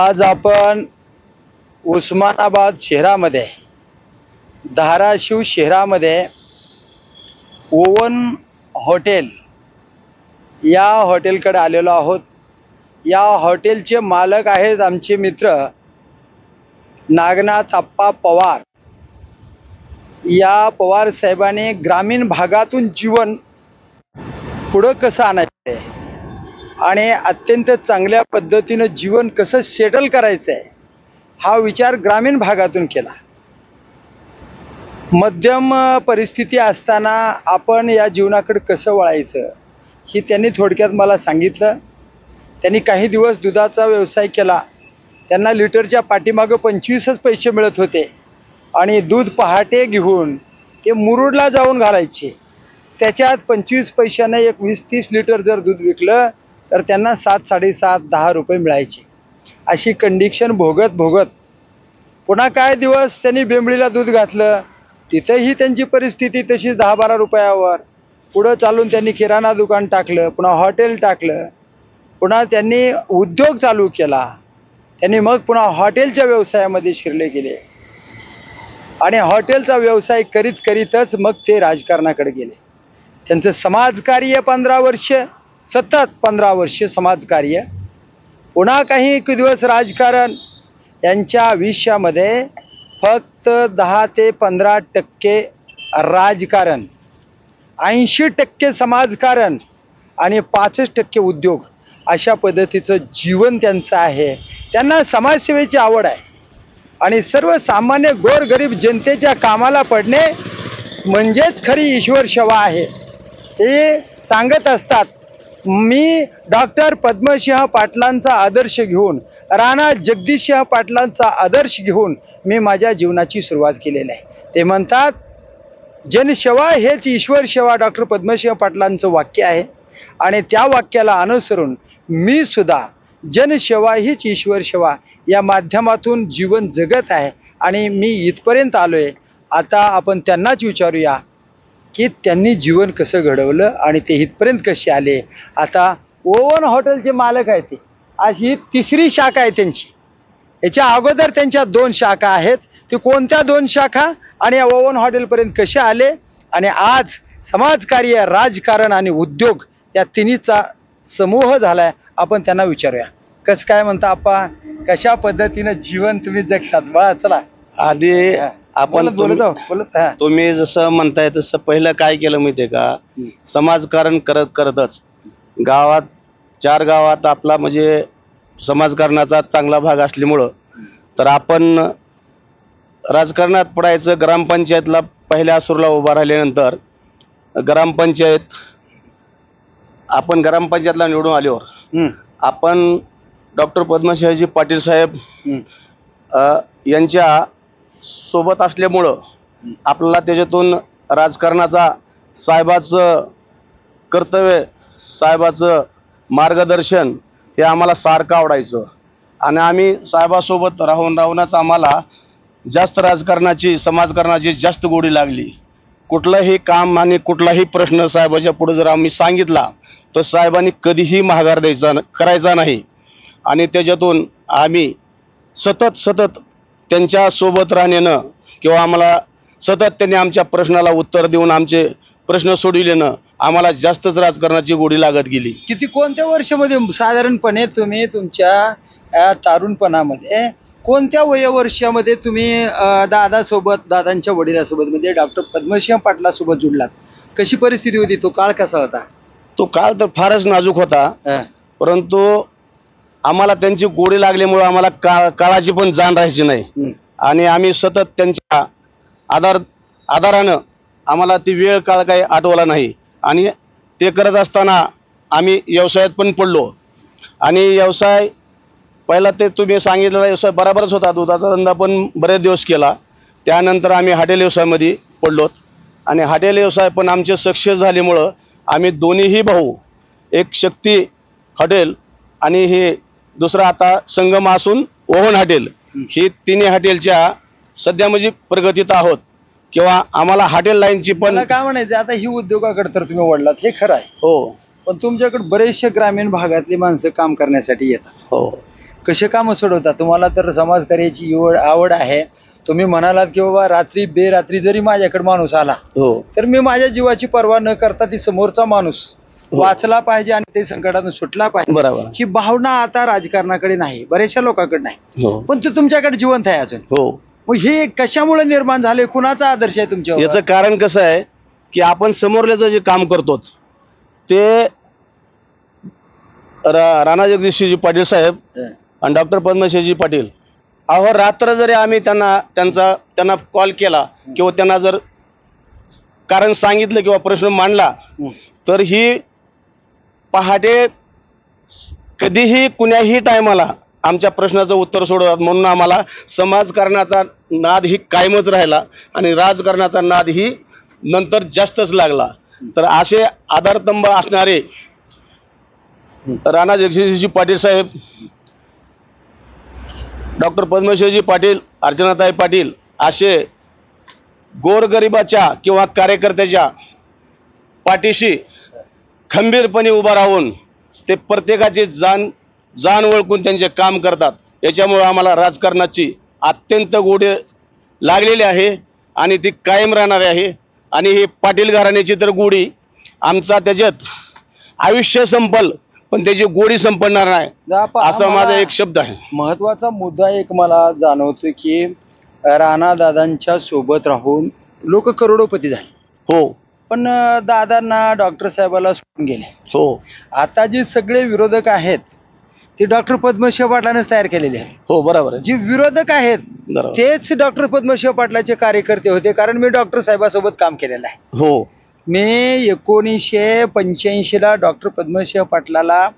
आज आपण उस्मानाबाद शहरामध्ये, धाराशिव शहरामध्ये ओवन हॉटेल या हॉटेलकडे आलेलो आहोत। या हॉटेलचे मालक आहेत आमचे मित्र नागनाथ अप्पा पवार। या पवार साहेबांनी ग्रामीण भागातून जीवन पुढे कसं आणायचं आणि अत्यंत चांगल्या पद्धतीने जीवन कसं सेटल करायचं आहे हा विचार ग्रामीण भागातून केला। मध्यम परिस्थिती असताना आपण या जीवनाकडे कसं वळायचं ही त्यांनी थोडक्यात मला सांगितलं। त्यांनी काही दिवस दुधाचा व्यवसाय केला। त्यांना लिटरच्या पाठीमागे 25च पैसे मिळत होते आणि दूध पहाटे घेऊन ते मुरुडला जाऊन घालायचे। त्याच्यात 25 पैशाने एक 20-30 लिटर जर दूध विकलं तर त्यांना 7-7.5-10 रुपये मिळायचे। अशी कंडिशन भोगत भोगत पुन्हा काय दिवस त्यांनी बेंबळीला दूध घातलं, तिथेही त्यांची परिस्थिती तशी 10-12 रुपयावर। पुढं चालून त्यांनी किराणा दुकान टाकलं, पुन्हा हॉटेल टाकलं, पुन्हा त्यांनी उद्योग चालू केला। त्यांनी मग पुन्हा हॉटेलच्या व्यवसायामध्ये शिरले गेले आणि हॉटेलचा व्यवसाय करीत करीतच मग ते राजकारणाकडे गेले। त्यांचं समाजकार्य 15 वर्ष, सतत 15 वर्ष समाजकार्य, पुन्हा काही दिवस राजकारण। यांच्या आयुष्यामध्ये फक्त 10 ते 15% राजकारण, 80% समाजकारण आणि 5% उद्योग, अशा पद्धतीचं जीवन त्यांचं आहे। त्यांना समाजसेवेची आवड आहे आणि सर्वसामान्य गोरगरीब जनतेच्या कामाला पडणे म्हणजेच खरी ईश्वर सेवा आहे। ते सांगत असतात, मी डॉक्टर पद्मसिंह पाटलांचा आदर्श घेऊन, राणा जगदीशसिंह पाटलांचा आदर्श घेऊन मी माझ्या जीवनाची सुरुवात केलेली आहे। ते म्हणतात, जनसेवा हेच ईश्वर सेवा डॉक्टर पद्मसिंह पाटलांचं वाक्य आहे आणि त्या वाक्याला अनुसरून मी सुद्धा जनसेवा हीच ईश्वर सेवा या माध्यमातून जीवन जगत आहे आणि मी इथपर्यंत आलोय। आता आपण त्यांनाच विचारूया की त्यांनी जीवन कसं घडवलं आणि ते इथपर्यंत कसे आले। आता ओवन हॉटेलचे मालक आहेत ते, अशी 3री शाखा आहे त्यांची। याच्या अगोदर त्यांच्या 2 शाखा आहेत। ते कोणत्या 2 शाखा आणि या ओवन हॉटेलपर्यंत कसे आले आणि आज समाजकार्य, राजकारण आणि उद्योग या तिन्हीचा समूह झालाय। आपण त्यांना विचारूया, कसं काय म्हणता आप्पा, कशा पद्धतीने जीवन तुम्ही जगतात? बळा चला आधी आपण बोलत तुम्ही जसं म्हणताय तसं पहिलं काय केलं माहितीये का, समाजकारण करत करतच गावात 4 गावात आपला म्हणजे समाजकारणाचा चांगला भाग असल्यामुळं तर आपण राजकारणात पडायचं। ग्रामपंचायतला पहिल्या सुरूला उभा राहिल्यानंतर आपण ग्रामपंचायतला निवडून आल्यावर आपण डॉक्टर पद्मसिंहजी पाटील साहेब यांच्या सोबत असल्यामुळं आपल्याला त्याच्यातून राजकारणाचा, साहेबाचं कर्तव्य, साहेबाचं मार्गदर्शन हे आम्हाला सारखं आवडायचं आणि आम्ही साहेबासोबत राहूनच आम्हाला जास्त राजकारणाची, समाजकारणाची जास्त गोडी लागली। कुठलंही काम आणि कुठलाही प्रश्न साहेबाच्या पुढे जर आम्ही सांगितला तर साहेबांनी कधीही माघार करायचा नाही आणि त्याच्यातून आम्ही सतत त्यांच्या सोबत राहण्यानं किंवा आम्हाला सतत त्यांनी आमच्या प्रश्नाला उत्तर देऊन आमचे प्रश्न सोडविल्यानं आम्हाला जास्तच राजकारणाची गोडी लागत गेली। किती कोणत्या वर्षामध्ये साधारणपणे तुम्ही तुमच्या तारुणपणामध्ये कोणत्या वयोवर्षामध्ये तुम्ही दादांच्या वडिलांसोबत म्हणजे डॉक्टर पद्मसिंह पाटलासोबत जुडलात? कशी परिस्थिती होती? तो काळ कसा होता? तो काळ तर फारच नाजूक होता, परंतु आम्हाला त्यांची गोडी लागल्यामुळे आम्हाला काळाची पण जाण राहायची नाही आणि आम्ही सतत त्यांच्या आधारानं आम्हाला ती वेळ काळ काही आठवला नाही आणि ते करत असताना आम्ही व्यवसायात पण पडलो आणि व्यवसाय पहिला ते तुम्ही सांगितलेला व्यवसाय बराबरच होता। दुधाचा धंदा पण बरेच दिवस केला, त्यानंतर आम्ही हॉटेल व्यवसायामध्ये पडलोत आणि हॉटेल व्यवसाय पण आमचे सक्सेस झाल्यामुळं आम्ही दोन्हीही भाऊ, एक शक्ती हॉटेल आणि हे दुसरं आता संगम असून ओव्हन हॉटेल, ही तिन्ही हॉटेलच्या सध्या म्हणजे प्रगतीत आहोत किंवा आम्हाला हॉटेल लाईनची पण काय म्हणायचं, आता ही उद्योगाकडे तर तुम्ही वळलात हे खरं आहे हो, पण तुमच्याकडे बरेचसे ग्रामीण भागातली माणसं काम करण्यासाठी येतात हो, कसे कामं सोडवता? तुम्हाला तर समाजकार्याची आवड आहे. तुम्ही म्हणालात की बाबा रात्री बेरात्री जरी माझ्याकडे माणूस आला तर मी माझ्या जीवाची पर्वा न करता ती समोरचा माणूस वाचला पाहिजे आणि ते संकटातून सुटला पाहिजे. बरोबर. ही भावना आता राजकारणाकडे नाही, बऱ्याचशा लोकांकडे नाही, पण ते तुमच्याकडे जिवंत आहे अजून. मग हे कशामुळे निर्माण झाले? कुणाचा आदर्श आहे तुमच्यावर? याचं कारण कसं आहे की आपण समोरल्याचं जे काम करतो ते राणा जगदीशजी पाटील साहेब आणि डॉक्टर पद्मश्रीजी पाटील रात्र जरी आम्ही त्यांना कॉल केला किंवा त्यांना जर कारण सांगितलं किंवा प्रश्न मांडला तर ही पहाटे कधीही कुण्याही टायमाला आमच्या प्रश्नाचं उत्तर सोडवतात. म्हणून आम्हाला समाजकारणाचा नाद ही कायमच राहिला आणि राजकारणाचा नाद ही नंतर जास्तच लागला. तर असे आधारस्तंभ असणारे राणा जगदीशजी पाटील साहेब, डॉक्टर पद्मश्रीजी पाटील, अर्चनाताई पाटील असे गोरगरिबाच्या किंवा कार्यकर्त्याच्या पाठीशी खंबीरपणे उभा राहून ते प्रत्येकाची जाण ओळखून त्यांचे काम करतात. याच्यामुळे आम्हाला राजकारणाची अत्यंत गोडी लागलेली आहे आणि ती कायम राहणार आहे. आणि ही पाटील घराण्याची तर गोडी आमचा त्याच्यात आयुष्य संपल पण त्याची गोडी संपणार नाही असा माझा एक शब्द आहे. महत्वाचा मुद्दा एक मला जाणवतोय की राणा दादांच्या सोबत राहून लोक करोडोपती झाले. हो. पण दादांना डॉक्टर साहेबाला सोडून गेले. हो. आता जे सगळे विरोधक आहेत ते डॉक्टर पद्मश्री पाटलांनीच तयार केलेले आहेत. हो बरोबर आहे. जे विरोधक आहेत तेच डॉक्टर पद्मश्री पाटलाचे कार्यकर्ते होते, कारण मी डॉक्टर साहेबासोबत काम केलेलं आहे. हो. मी 1985 डॉक्टर पद्मश्री पाटलाला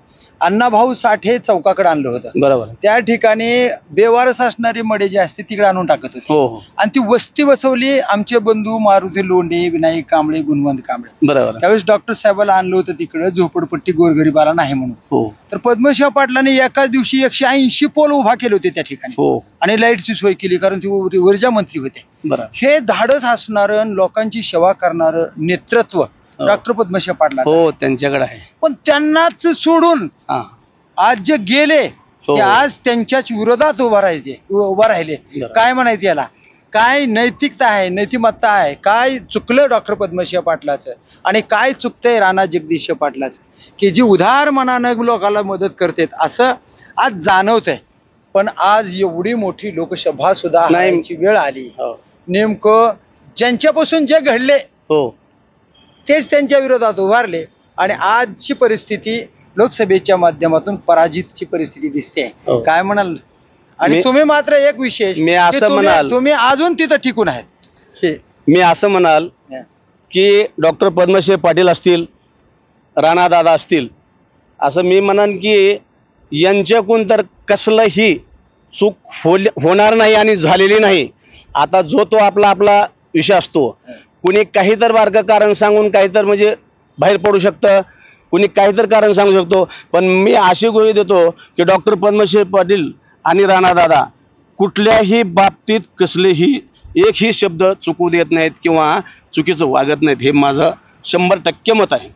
अण्णाभाऊ साठे चौकाकडे आणलं होतं. बरोबर. त्या ठिकाणी बेवारस असणारी मडे जे असते तिकडे आणून टाकत होते. हो. आणि ती वस्ती बसवली आमचे बंधू मारुती लोंढे, विनायक कांबळे, गुणवंत कांबळे. बरोबर. त्यावेळेस डॉक्टर साहेबाला आणलं होतं तिकडे झोपडपट्टी गोरगरीबाला नाही म्हणून. हो. तर पद्मश्री पाटलांनी एकाच दिवशी 180 पोल उभा केले होते त्या ठिकाणी. हो. आणि लाईटची सोय केली, कारण ती ऊर्जा मंत्री होते. हे धाडस असणारं लोकांची सेवा करणारं नेतृत्व डॉक्टर पद्मश्री पाटला हो त्यांच्याकडे आहे. पण त्यांनाच सोडून आज जे गेले ते आज त्यांच्याच विरोधात उभा राहिले. काय म्हणायचं याला? काय नैतिकता आहे, नैतिमत्ता आहे? काय चुकलं डॉक्टर पद्मश्री पाटलाचं आणि काय चुकतंय राणा जगदीश पाटलाचं की जी उदार मनानं लोकांना मदत करतात असं आज जाणवतंय. पण आज एवढी मोठी लोकसभा सुद्धा हरायची वेळ आली. नेमकं ज्यांच्यापासून जे घडले तेच त्यांच्या विरोधात उभारले आणि आजची परिस्थिती लोकसभेच्या माध्यमातून पराजितची परिस्थिती दिसते. काय म्हणाल? आणि तुम्ही मात्र एक विशेष, मी असं म्हणाल, तुम्ही अजून तिथं टिकून आहेत. मी असं म्हणाल की डॉक्टर पद्मश्री पाटील असतील, राणा दादा असतील, असं मी म्हणाल की यांच्याकडून तर कसलंही चूक होणार नाही आणि झालेली नाही. आता जो तो आपला विषय असतो. कुणी काही तर बारकं कारण सांगून काहीतर म्हणजे बाहेर पडू शकतं, कुणी काहीतरी कारण सांगू शकतो. पण मी अशी गृहीत देतो की डॉक्टर पद्मश्री पाटील आणि राणा दादा कुठल्याही बाबतीत कसलेही एकही शब्द चुकू देत नाहीत किंवा चुकीचं वागत नाहीत. हे माझं 100% मत आहे.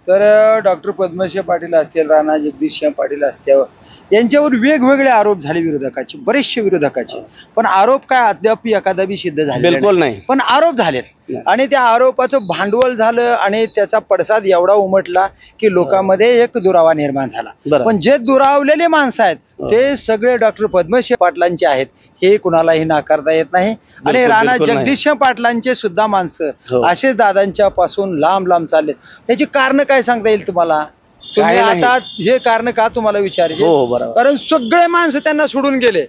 तर डॉक्टर पद्मश्री पाटील असतील, राणा जगदीश पाटील असतील, यांच्यावर वेगवेगळे आरोप झाले विरोधकाचे, बरेचसे विरोधकाचे. पण आरोप काय अद्याप एखादा सिद्ध झाले बिलकुल नाही, पण आरोप झालेत आणि त्या आरोपाचं भांडवल झालं आणि त्याचा पडसाद एवढा उमटला की लोकांमध्ये एक दुरावा निर्माण झाला. पण जे दुरावलेले माणसं आहेत ते सगळे डॉक्टर पद्मश्री पाटलांचे आहेत हे कुणालाही नाकारता येत नाही. आणि राणा जगदीश पाटलांचे सुद्धा माणसं असेच दादांच्या पासून लांब लांब चाललेत. त्याची कारण काय सांगता येईल तुम्हाला? तुम्ही आता हे कारण का तुम्हाला विचारायचे? कारण सगळे माणसं त्यांना सोडून गेले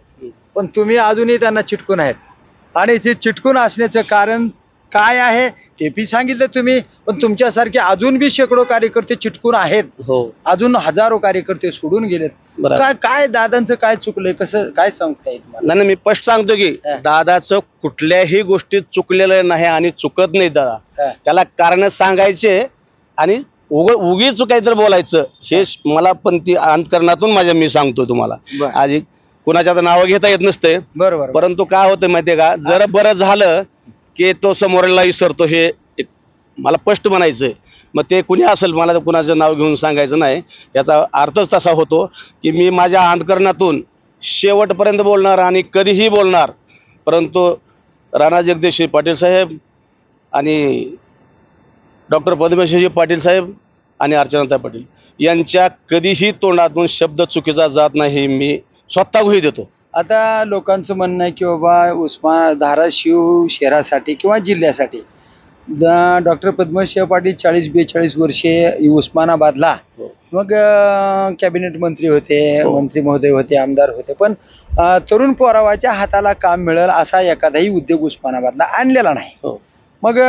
पण तुम्ही अजूनही त्यांना चिटकून आहेत आणि ते चिटकून असण्याचं कारण काय आहे ते बी सांगितलं तुम्ही. पण तुमच्यासारखे अजून बी शेकडो कार्यकर्ते चिटकून आहेत. अजून हजारो कार्यकर्ते सोडून गेलेत. काय दादांचं काय चुकलंय, कसं काय सांगता येईल तुम्हाला? नाही, मी स्पष्ट सांगतो की दादाचं कुठल्याही गोष्टीत चुकलेलं नाही आणि चुकत नाही दादा. त्याला कारण सांगायचे आणि उगीच काहीतरी बोलायचं हे मला पण ती अंतकरणातून मी सांगतो तुम्हाला. आज कुणाच्या नाव घेता येत नसते. बरोबर. परंतु काय होतं माहितीये का, जर बरं झालं की तो समोरला विसरतो हे मला स्पष्ट म्हणायचंय. मग ते कुणी असेल, मला तर कुणाचं नाव घेऊन सांगायचं नाही, याचा अर्थच तसा होतो की मी माझ्या अंतकरणातून शेवटपर्यंत बोलणार आणि कधीही बोलणार. परंतु राणा जगदीश पाटील साहेब आणि डॉक्टर पद्मश्री पाटील साहेब आणि अर्चनाताई पाटील यांच्या कधीही तोंडातून शब्द चुकीचा जात नाही, मी स्वतः गृहीत देतो. आता लोकांचं म्हणणं आहे की बाबा धाराशिव शहरासाठी किंवा जिल्ह्यासाठी डॉक्टर पद्मश्री पाटील 40-42 वर्षे उस्मानाबादला मग कॅबिनेट मंत्री होते, मंत्री महोदय होते, आमदार होते, पण तरुण पोरावाच्या हाताला काम मिळेल असा एखादाही उद्योग उस्मानाबादला आणलेला नाही. मग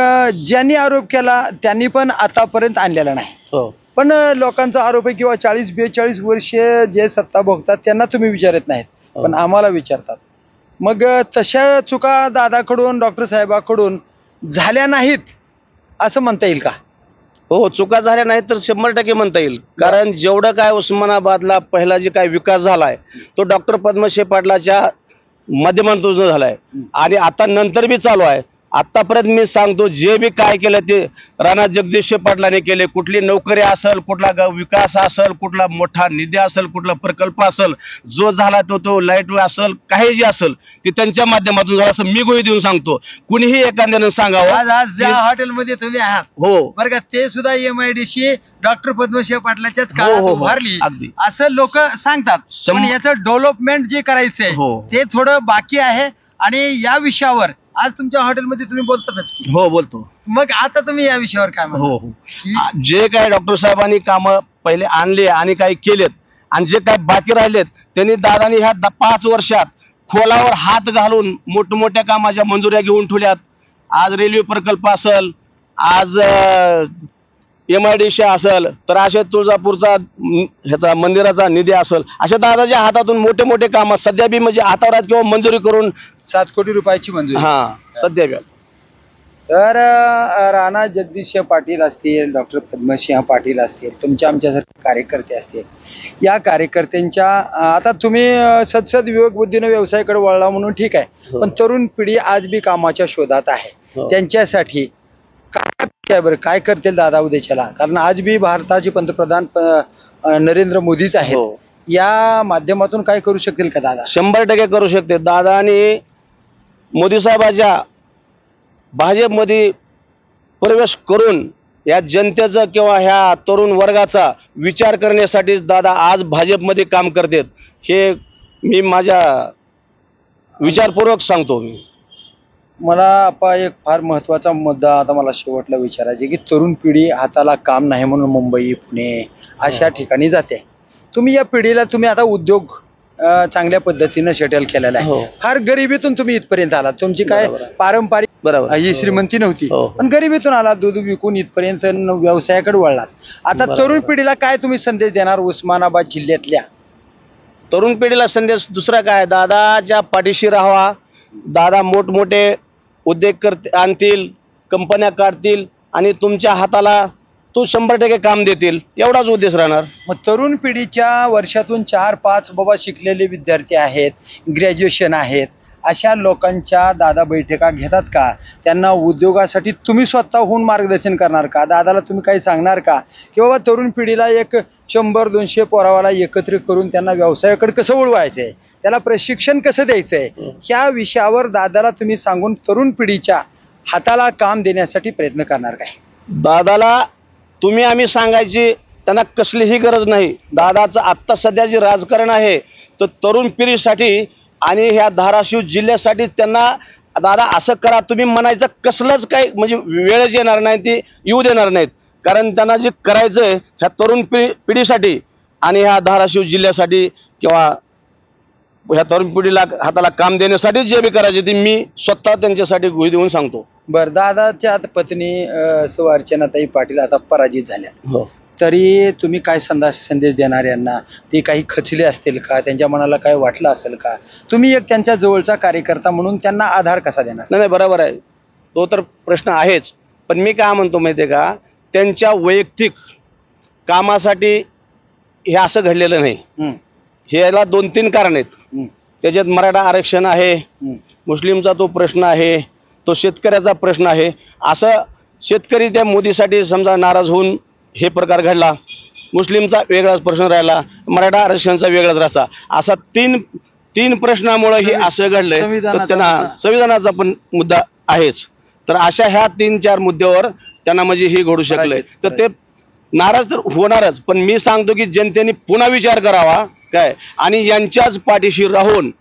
ज्यांनी आरोप केला त्यांनी पण आतापर्यंत आणलेला नाही. पण लोकांचा आरोप आहे किंवा 40-42 वर्षे जे सत्ता भोगतात त्यांना तुम्ही विचारत नाहीत, पण आम्हाला विचारतात. मग तशा चुका दादाकडून, डॉक्टर साहेबाकडून झाल्या नाहीत असं म्हणता येईल का? हो, चुका झाल्या नाहीत तर 100% म्हणता येईल. कारण जेवढं काय उस्मानाबादला पहिला जे काय विकास झालाय तो डॉक्टर पद्मश्री पाटलाच्या माध्यमातून झालाय आणि आता नंतर बी चालू आहे. आतापर्यंत मी सांगतो, जे बी काय केलं ते राणा जगदीश पाटलाने केले. कुठली नोकरी असेल, कुठला विकास असेल, कुठला मोठा निधी असेल, कुठला प्रकल्प असेल, जो झाला तो लाईट असेल, काही जे असेल ते त्यांच्या माध्यमातून झालं असं मी गोळी देऊन सांगतो. कुणीही एखाद्यानं सांगावं. आज ज्या हॉटेलमध्ये तुम्ही आहात, हो बरं का, ते सुद्धा MIDC डॉक्टर पद्मश्री पाटलाच्याच काळात उभारली अगदी असं लोक सांगतात. पण याचं डेव्हलपमेंट जे करायचंय ते थोडं बाकी आहे. आणि या विषयावर आज तुमच्या हॉटेलमध्ये तुम्ही बोलतातच की? हो, बोलतो. मग आता तुम्ही या विषयावर काय म्हणता? हो, जे काय डॉक्टर साहेबांनी कामं पहिले आणले आणि काही केलेत आणि जे काय बाकी राहिलेत त्यांनी दादानी ह्या 5 वर्षात खोलावर हात घालून मोठमोठ्या कामाच्या मंजुऱ्या घेऊन ठेवल्यात. आज रेल्वे प्रकल्प असेल, आज MIDC असेल, तर अशा तुळजापूरचा ह्याचा मंदिराचा निधी असेल, अशा दादाच्या हातातून मोठे मोठे काम सध्या बी म्हणजे हातावर किंवा मंजुरी करून 7 कोटी रुपयाची मंजुरी सध्या बी. तर राणा जगदीश पाटील असतील, डॉक्टर पद्मसिंह पाटील असतील, तुमच्या आमच्यासारखे कार्यकर्ते असतील, या कार्यकर्त्यांच्या आता तुम्ही सदसद विवेक बुद्धीने व्यवसायाकडे वळला म्हणून ठीक आहे, पण तरुण पिढी आज बी कामाच्या शोधात आहे. त्यांच्यासाठी काय बरं काय करतील दादा उद्याच्याला? कारण आज बी भारताचे पंतप्रधान नरेंद्र मोदीच आहेत. या माध्यमातून काय करू शकतील का दादा? 100% करू शकते. दादा आणि मोदी साहेबांच्या भाजपमध्ये प्रवेश करून या जनतेचा किंवा ह्या तरुण वर्गाचा विचार करण्यासाठीच दादा आज भाजपमध्ये काम करतात. हे मी माझ्या विचारपूर्वक सांगतो. मला एक फार महत्त्वाचा मुद्दा आता मला शेवटला विचारायचा की तरुण पिढी हाताला काम नाही म्हणून मुंबई, पुणे अशा ठिकाणी जाते. तुम्ही या पिढीला तुम्ही आता उद्योग चांगल्या पद्धतीने सेटल केलेला आहे. फार गरिबीतून तुम्ही इथपर्यंत आलात. तुमची काय पारंपरिक ही श्रीमंती नव्हती, पण गरिबीतून आला, दूध विकून इथपर्यंत व्यवसायाकडे वळलात. आता तरुण पिढीला काय तुम्ही संदेश देणार उस्मानाबाद जिल्ह्यातल्या? तरुण पिढीला संदेश दुसरा काय, दादाच्या पाठीशी राहावा. दादा मोठमोठे उद्योग आणतील, कंपन्या काढतील आणि तुमच्या हाताला तो 100% काम देतील, एवढाच उद्देश राहणार. मग तरुण पिढीच्या वर्षातून 4-5 बाबा शिकलेले विद्यार्थी आहेत, ग्रॅज्युएशन आहेत, अशा लोकांच्या दादा बैठका घेतात का? त्यांना उद्योगासाठी तुम्ही स्वतःहून मार्गदर्शन करणार का? दादाला तुम्ही काही सांगणार का की बाबा तरुण पिढीला एक 100-200 पोरावाला एकत्र करून त्यांना व्यवसायाकडे कसं वळवायचंय, त्याला प्रशिक्षण कसं द्यायचंय, ह्या विषयावर दादाला तुम्ही सांगून तरुण पिढीच्या हाताला काम देण्यासाठी प्रयत्न करणार काय? दादाला तुम्ही आम्ही सांगायची त्यांना कसलीही गरज नाही. दादाचं आत्ता सध्या जे राजकारण आहे तर तरुण पिढीसाठी आणि ह्या धाराशिव जिल्ह्यासाठी त्यांना दादा असं करा तुम्ही म्हणायचं कसलंच काही म्हणजे वेळच येणार नाही, ती येऊ देणार नाहीत. कारण त्यांना जे करायचंय ह्या तरुण पिढीसाठी आणि ह्या धाराशिव जिल्ह्यासाठी किंवा ह्या तरुण पिढीला हाताला काम देण्यासाठी जे बी करायचे ते मी स्वतः त्यांच्यासाठी गुढी देऊन सांगतो. बरं, दादाच्या पत्नी अर्चनाताई पाटील आता पराजित झाल्या, तरी तुम्ही काय संदेश देणार यांना? ते काही खचले असतील का? त्यांच्या मनाला काय वाटलं असेल का? तुम्ही एक त्यांच्या जवळचा कार्यकर्ता म्हणून त्यांना आधार कसा देणार? नाही, बरोबर आहे, तो तर प्रश्न आहेच. पण मी काय म्हणतो माहिती आहे का, त्यांच्या वैयक्तिक कामासाठी हे असं घडलेलं नाही. ह्याला 2-3 कारण आहेत. त्याच्यात मराठा आरक्षण आहे, मुस्लिमचा तो प्रश्न आहे, तो शेतकऱ्याचा प्रश्न आहे. असं शेतकरी त्या मोदीसाठी समजा नाराज होऊन हे प्रकार घडला, मुस्लिमचा वेगळाच प्रश्न राहिला, मराठा आरक्षणाचा वेगळाच राहिला, असा तीन प्रश्नामुळे हे असं घडलंय. तर त्यांना संविधानाचा पण मुद्दा आहेच. तर अशा ह्या 3-4 मुद्द्यावर त्यांना म्हणजे हे घडू शकलंय. तर ते नाराज तर होणारच, पण मी सांगतो की जनतेने पुन्हा विचार करावा काय, आणि यांच्याच पाठीशी राहून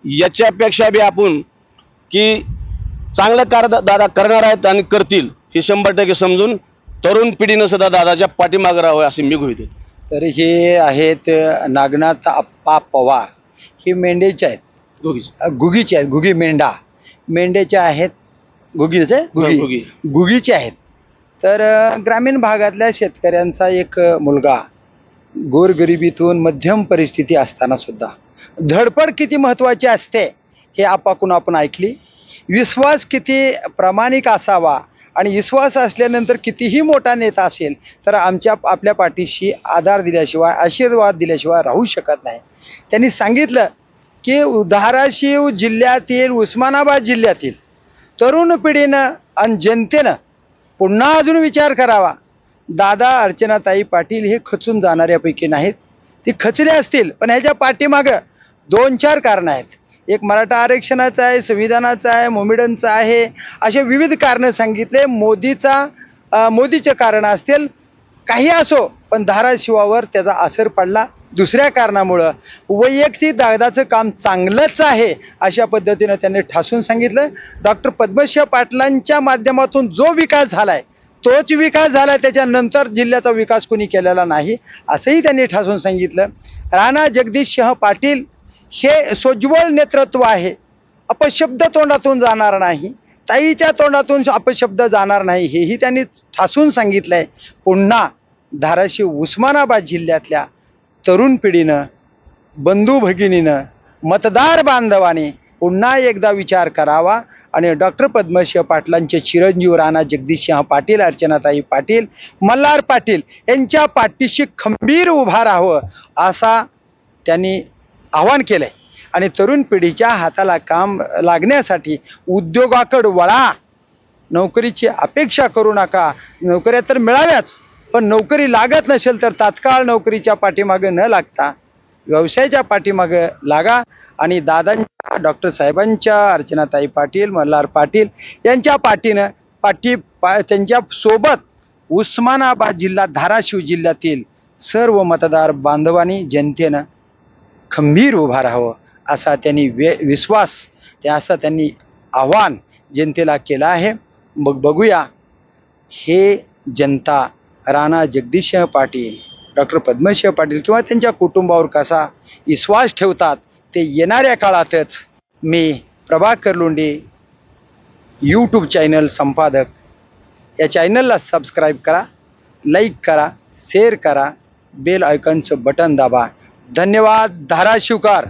याच्यापेक्षा बी आपण की चांगलं कार्य दादा करणार आहेत आणि करतील हे 100% समजून तरुण पिढीनं सुद्धा दादाच्या पाठीमागे राहावं असे मी गृहीत धरतो. तर हे आहेत नागनाथ आप्पा पवार. हे मेंढेचे आहेत, गुगीचे आहेत, गुगी मेंढ्याचे आहेत, गुगीचे आहेत. तर ग्रामीण भागातल्या शेतकऱ्यांचा एक मुलगा गोरगरिबीतून मध्यम परिस्थिती असताना सुद्धा धडपड किती महत्वाची असते हे आपण ऐकली. विश्वास किती प्रामाणिक असावा आणि विश्वास असल्यानंतर कितीही मोठा नेता असेल तर आपल्या पाठीशी आधार दिल्याशिवाय, आशीर्वाद दिल्याशिवाय राहू शकत नाही. त्यांनी सांगितलं की धाराशिव जिल्ह्यातील, उस्मानाबाद जिल्ह्यातील तरुण पिढीनं आणि जनतेनं पुन्हा अजून विचार करावा. दादा अर्चनाताई पाटील हे खचून जाणाऱ्यापैकी नाहीत. ते खचले असतील, पण ह्याच्या पाठीमागं 2-4 कारणं आहेत. एक मराठा आरक्षणाचं आहे, संविधानाचं आहे, मोमेडनचं आहे, असे विविध कारणं सांगितले. मोदीचे कारण असतील, काही असो, पण धाराशिवावर त्याचा असर पडला. दुसऱ्या कारणामुळं वैयक्तिक दादाचं काम चांगलंच आहे अशा पद्धतीनं त्यांनी ठासून सांगितलं. डॉक्टर पद्मसिंह पाटलांच्या माध्यमातून जो विकास झालाय तोच विकास झाला, त्याच्यानंतर जिल्ह्याचा विकास कोणी केलेला नाही असंही त्यांनी ठासून सांगितलं. राणा जगदीशसिंह पाटील हे सोज्वळ नेतृत्व आहे, अपशब्द तोंडातून जाणार नाही, ताईच्या तोंडातून अपशब्द जाणार नाही, हेही त्यांनी ठासून सांगितलंय. पुन्हा धाराशिव उस्मानाबाद जिल्ह्यातल्या तरुण पिढीनं, बंधू भगिनीनं, मतदार बांधवाने पुन्हा एकदा विचार करावा आणि डॉक्टर पद्मसिंह पाटलांचे चिरंजीव राणा जगदीशसिंह पाटील, अर्चनाताई पाटील, मल्हार पाटील यांच्या पाठीशी खंबीर उभा राहावं असा त्यांनी आवाहन केलंय. आणि तरुण पिढीच्या हाताला काम लागण्यासाठी उद्योगाकडे वळा, नोकरीची अपेक्षा करू नका. नोकऱ्या तर मिळाव्याच, पण नोकरी लागत नसेल तर तात्काळ नोकरीच्या पाठीमागे न लागता व्यवसायाच्या मागे लागा आणि दादांच्या, डॉक्टर साहेबांच्या, अर्चनाताई पाटील, मल्हार पाटील यांच्या त्यांच्या सोबत उस्मानाबाद जिल्हा, धाराशिव जिल्ह्यातील सर्व मतदार बांधवांनी, जनतेनं खंबीर उभा राहावं असा त्यांनी असं त्यांनी आव्हान जनतेला केलं आहे. मग बघूया हे जनता राणा जगदीशसिंह पाटील, डॉक्टर पद्मसिंह पाटील किंवा त्यांच्या कुटुंबावर कसा विश्वास ठेवतात ते येणाऱ्या काळातच. मी प्रभाकर लोंढे, यूट्यूब चॅनल संपादक. या चॅनलला सबस्क्राईब करा, लाईक करा, शेअर करा, बेल आयकॉनचं बटन दाबा. धन्यवाद. धाराशिवकर.